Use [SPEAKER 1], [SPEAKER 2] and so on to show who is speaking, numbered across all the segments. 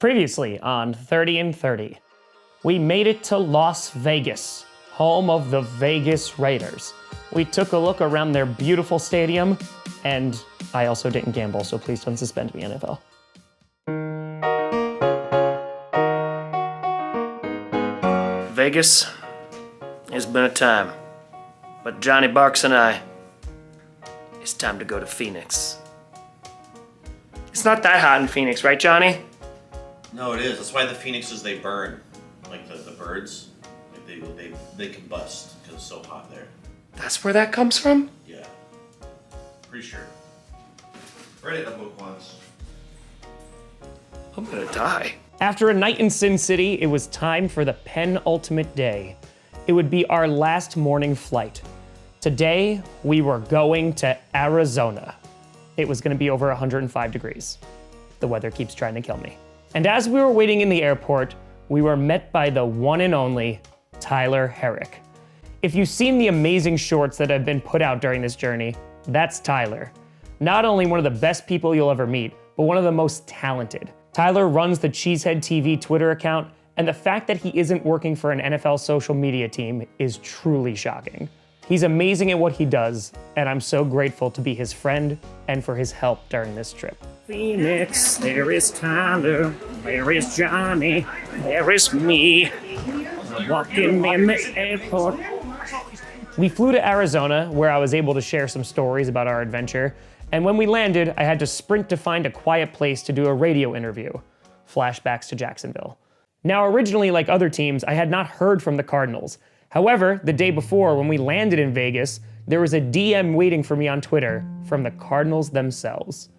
[SPEAKER 1] Previously on 30 and 30, we made it to Las Vegas, home of the Vegas Raiders. We took a look around their beautiful stadium, and I also didn't gamble, so please don't suspend me, NFL. Vegas has been a time, but Johnny Barks and I, it's time to go to Phoenix. It's not that hot in Phoenix, right, Johnny?
[SPEAKER 2] No, it is. That's why the phoenixes, they burn. Like the birds, like they combust because it's so hot there.
[SPEAKER 1] That's where that comes from?
[SPEAKER 2] Yeah. Pretty sure. Read it in a book once.
[SPEAKER 1] I'm gonna die. After a night in Sin City, it was time for the penultimate day. It would be our last morning flight. Today, we were going to Arizona. It was gonna be over 105 degrees. The weather keeps trying to kill me. And as we were waiting in the airport, we were met by the one and only Tyler Herrick. If you've seen the amazing shorts that have been put out during this journey, that's Tyler. Not only one of the best people you'll ever meet, but one of the most talented. Tyler runs the Cheesehead TV Twitter account, and the fact that he isn't working for an NFL social media team is truly shocking. He's amazing at what he does, and I'm so grateful to be his friend and for his help during this trip. Phoenix, there is Tyler, there is Johnny, there is me, walking in the airport. We flew to Arizona, where I was able to share some stories about our adventure, and when we landed, I had to sprint to find a quiet place to do a radio interview. Flashbacks to Jacksonville. Now, originally, like other teams, I had not heard from the Cardinals. However, the day before, when we landed in Vegas, there was a DM waiting for me on Twitter from the Cardinals themselves.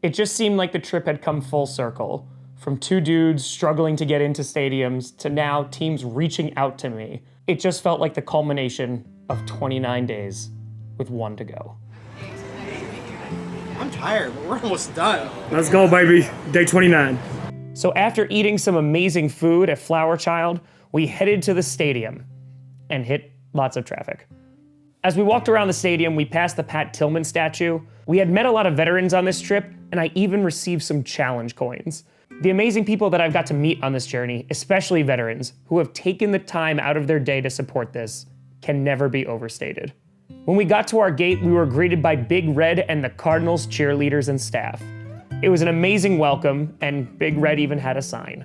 [SPEAKER 1] It just seemed like the trip had come full circle, from two dudes struggling to get into stadiums to now teams reaching out to me. It just felt like the culmination of 29 days with one to go.
[SPEAKER 3] I'm tired, but we're almost done.
[SPEAKER 1] Let's go, baby. Day 29. So after eating some amazing food at Flower Child, we headed to the stadium and hit lots of traffic. As we walked around the stadium, we passed the Pat Tillman statue. We had met a lot of veterans on this trip, and I even received some challenge coins. The amazing people that I've got to meet on this journey, especially veterans, who have taken the time out of their day to support this, can never be overstated. When we got to our gate, we were greeted by Big Red and the Cardinals cheerleaders and staff. It was an amazing welcome, and Big Red even had a sign.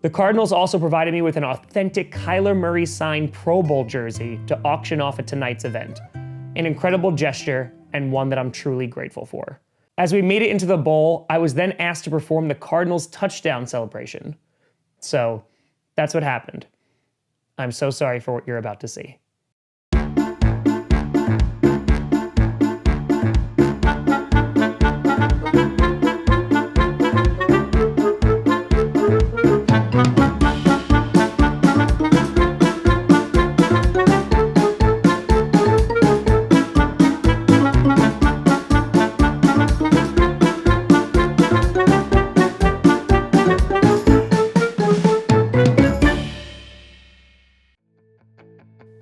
[SPEAKER 1] The Cardinals also provided me with an authentic Kyler Murray signed Pro Bowl jersey to auction off at tonight's event. An incredible gesture, and one that I'm truly grateful for. As we made it into the bowl, I was then asked to perform the Cardinals touchdown celebration. So, that's what happened. I'm so sorry for what you're about to see.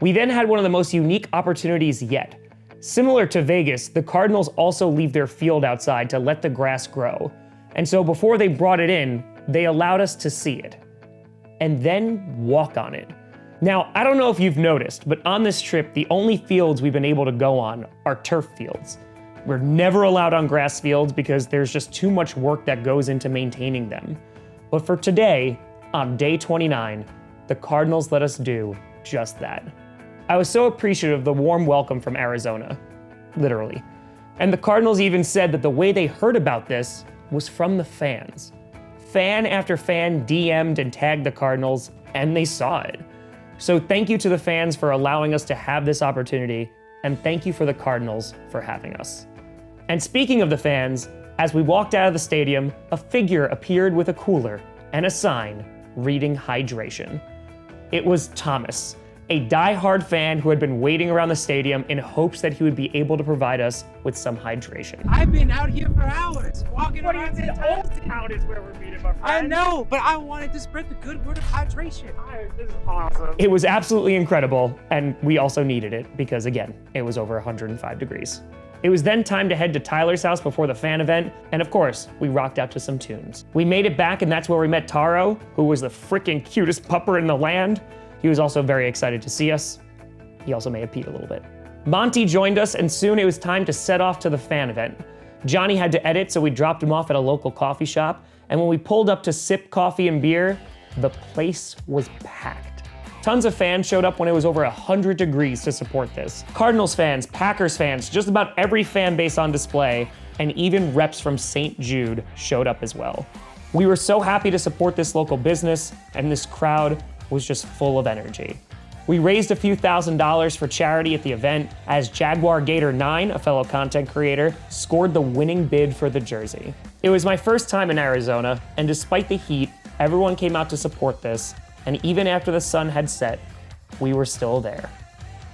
[SPEAKER 1] We then had one of the most unique opportunities yet. Similar to Vegas, the Cardinals also leave their field outside to let the grass grow. And so before they brought it in, they allowed us to see it. And then walk on it. Now, I don't know if you've noticed, but on this trip, the only fields we've been able to go on are turf fields. We're never allowed on grass fields because there's just too much work that goes into maintaining them. But for today, on day 29, the Cardinals let us do just that. I was so appreciative of the warm welcome from Arizona, literally. And the Cardinals even said that the way they heard about this was from the fans. Fan after fan DM'd and tagged the Cardinals, and they saw it. So thank you to the fans for allowing us to have this opportunity, and thank you for the Cardinals for having us. And speaking of the fans, as we walked out of the stadium, a figure appeared with a cooler and a sign reading hydration. It was Thomas, a die-hard fan who had been waiting around the stadium in hopes that he would be able to provide us with some hydration.
[SPEAKER 3] I've been out here for hours, walking around the
[SPEAKER 1] Old Town is where we're meeting, my friend.
[SPEAKER 3] I know, but I wanted to spread the good word of hydration.
[SPEAKER 1] This is awesome. It was absolutely incredible, and we also needed it because, again, it was over 105 degrees. It was then time to head to Tyler's house before the fan event, and of course, we rocked out to some tunes. We made it back, and that's where we met Taro, who was the freaking cutest pupper in the land. He was also very excited to see us. He also may have peed a little bit. Monty joined us, and soon it was time to set off to the fan event. Johnny had to edit, so we dropped him off at a local coffee shop, and when we pulled up to sip coffee and beer, the place was packed. Tons of fans showed up when it was over 100 degrees to support this. Cardinals fans, Packers fans, just about every fan base on display, and even reps from St. Jude showed up as well. We were so happy to support this local business, and this crowd was just full of energy. We raised a few $1,000s for charity at the event as Jaguar Gator 9, a fellow content creator, scored the winning bid for the jersey. It was my first time in Arizona, and despite the heat, everyone came out to support this, and even after the sun had set, we were still there.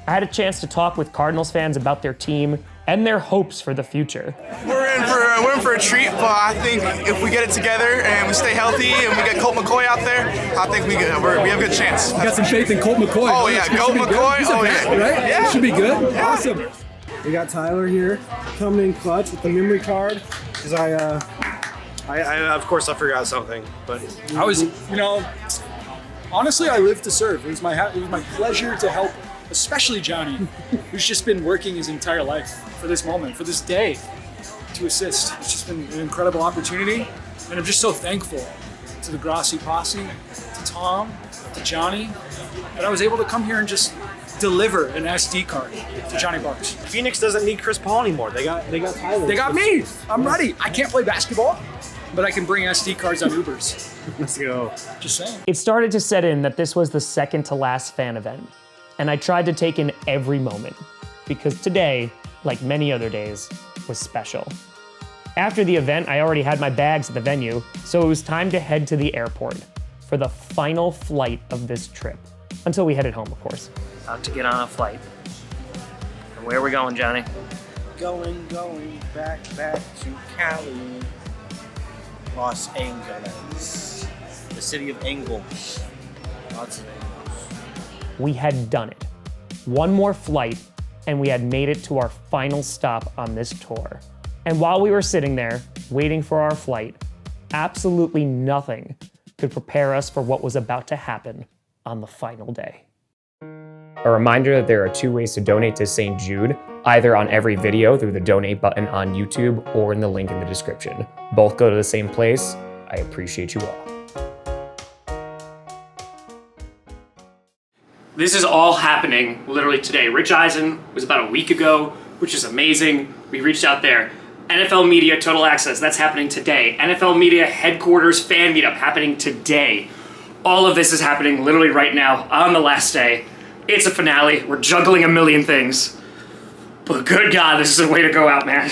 [SPEAKER 1] I had a chance to talk with Cardinals fans about their team and their hopes for the future.
[SPEAKER 4] We're in for a treat, but I think if we get it together and we stay healthy and we get Colt McCoy out there, I think we have a good chance.
[SPEAKER 5] You got some faith in Colt McCoy.
[SPEAKER 4] Oh yeah, Colt McCoy. Oh yeah,
[SPEAKER 5] right?
[SPEAKER 4] Yeah.
[SPEAKER 5] Should be good.
[SPEAKER 4] Yeah.
[SPEAKER 5] Awesome.
[SPEAKER 6] We got Tyler here coming in clutch with the memory card because I of course I forgot something, but
[SPEAKER 5] I was, honestly, I live to serve. It was my pleasure to help, especially Johnny, who's just been working his entire life for this moment, for this day, to assist. It's just been an incredible opportunity, and I'm just so thankful to the Grossi posse, to Tom, to Johnny, that I was able to come here and just deliver an SD card to Johnny Barks.
[SPEAKER 6] Phoenix doesn't need Chris Paul anymore. They got Tyler.
[SPEAKER 5] They got me. I'm ready. I can't play basketball, but I can bring SD cards on Ubers.
[SPEAKER 6] Let's go.
[SPEAKER 5] Just saying.
[SPEAKER 1] It started to set in that this was the second to last fan event, and I tried to take in every moment, because today, like many other days, was special. After the event, I already had my bags at the venue, so it was time to head to the airport for the final flight of this trip. Until we headed home, of course.
[SPEAKER 7] About to get on a flight. And where are we going, Johnny?
[SPEAKER 8] Going back to Cali. Los Angeles. The city of angles. Lots of angles.
[SPEAKER 1] We had done it. One more flight, and we had made it to our final stop on this tour. And while we were sitting there, waiting for our flight, absolutely nothing could prepare us for what was about to happen on the final day. A reminder that there are two ways to donate to St. Jude, either on every video through the donate button on YouTube or in the link in the description. Both go to the same place. I appreciate you all. This is all happening literally today. Rich Eisen was about a week ago, which is amazing. We reached out there. NFL Media Total Access, that's happening today. NFL Media Headquarters Fan Meetup happening today. All of this is happening literally right now on the last day. It's a finale. We're juggling a million things. But good God, this is a way to go out, man.